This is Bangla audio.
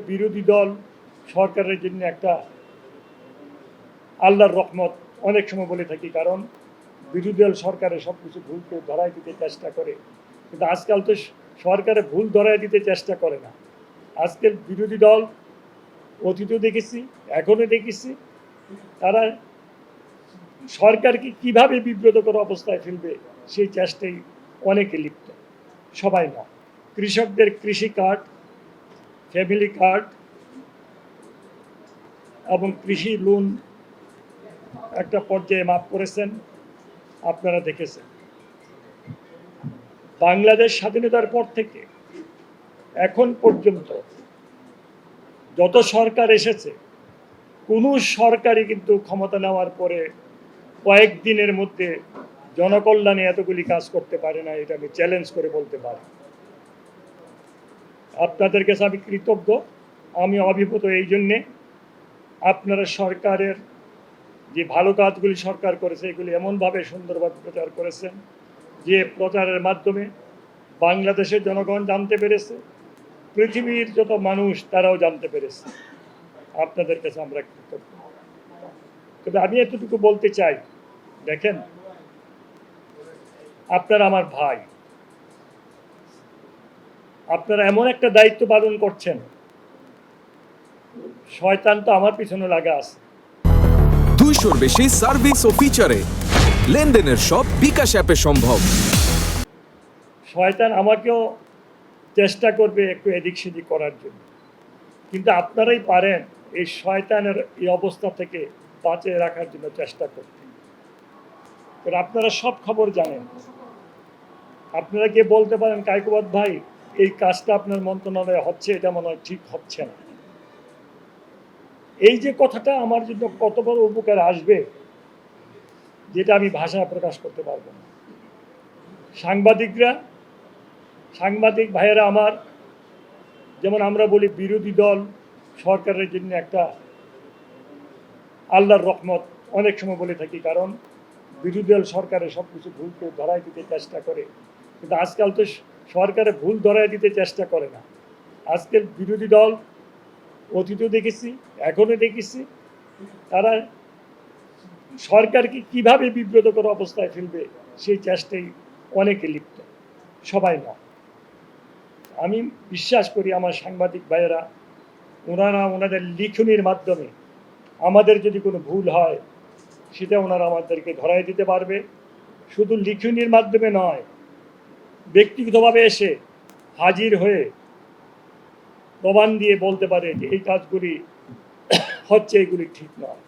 বিরোধী দল সরকারের জন্য একটা আল্লাহর রহমত অনেক সময় বলে থাকি, কারণ বিরোধী দল সরকারের সব কিছু ভুলকে ধরাই দিতে চেষ্টা করে, কিন্তু আজকাল তো সরকারে ভুল ধরাই দিতে চেষ্টা করে না। আজকের বিরোধী দল অতীতেও দেখেছি, এখনও দেখেছি, তারা সরকারকে কিভাবে বিব্রতকর অবস্থায় ফেলবে সেই চেষ্টায় অনেকে লিপ্ত, সবাই না। কৃষকদের কৃষি কার্ড, ফ্যামিলি কার্ড এবং কৃষি লোন একটা পর্যায়ে মাফ করেছেন, আপনারা দেখেছেন। বাংলাদেশ স্বাধীনতার পর থেকে এখন পর্যন্ত যত সরকার এসেছে, কোনো সরকারই কিন্তু ক্ষমতা নেওয়ার পরে কয়েকদিনের মধ্যে জনকল্যাণে এতগুলি কাজ করতে পারে না, এটা আমি চ্যালেঞ্জ করে বলতে পারি। আপনাদের কাছে আমি কৃতজ্ঞ, আমি অভিভূত এই জন্যে, আপনারা সরকারের যে ভালো কাজগুলি সরকার করেছে এগুলি এমনভাবে সুন্দরভাবে প্রচার করেছেন যে প্রচারের মাধ্যমে বাংলাদেশের জনগণ জানতে পেরেছে, পৃথিবীর যত মানুষ তারাও জানতে পেরেছে। আপনাদের কাছে আমরা কৃতজ্ঞ। তবে আমি এতটুকু বলতে চাই, দেখেন, আপনারা আমার ভাই, আপনারা এমন একটা দায়িত্ব পালন করছেন, শয়তান তো আমার পিছনে লাগা আছে। 200-র বেশি সার্ভিস ও ফিচারে লেনদেনের সব বিকাশ অ্যাপে সম্ভব। শয়তান আমাকেও চেষ্টা করবে একটু এদিক সেদিক করার জন্য, কিন্তু আপনারাই পারেন এই শয়তানের এই অবস্থা থেকে বাঁচিয়ে রাখার জন্য চেষ্টা করতে। কারণ আপনারা সব খবর জানেন। আপনারা কে বলতে পারেন, কায়কোবাদ ভাই এই কাজটা আপনার মন্ত্রণালয়ে হচ্ছে, এটা মনে হয় ঠিক হচ্ছে না। এই যে কথাটা আমার জন্য কত বড় উপকার আসবে, যেটা আমি ভাষায় প্রকাশ করতে পারবো না। সাংবাদিক ভাইয়েরা আমার, যেমন আমরা বলি বিরোধী দল সরকারের জন্য একটা আল্লাহর রহমত অনেক সময় বলে থাকি, কারণ বিরোধী দল সরকারের সব কিছু ভুলকে ধরাই দিতে চেষ্টা করে, কিন্তু আজকাল তো সরকারে ভুল ধরাই দিতে চেষ্টা করে না। আজকের বিরোধী দল অতীতেও দেখেছি, এখনও দেখেছি, তারা সরকারকে কিভাবে বিব্রতকর অবস্থায় ফেলবে সেই চেষ্টায় অনেকে লিপ্ত, সবাই না। আমি বিশ্বাস করি আমার সাংবাদিক ভাইয়েরা, ওনারা ওনাদের লিখনির মাধ্যমে আমাদের যদি কোনো ভুল হয় সেটা ওনারা আমাদেরকে ধরাই দিতে পারবে। শুধু লিখনির মাধ্যমে নয়, ব্যক্তিগতভাবে এসে হাজির হয়ে প্রমাণ দিয়ে বলতে পারে যে এই কাজগুলি হচ্ছে, এগুলি ঠিক নয়।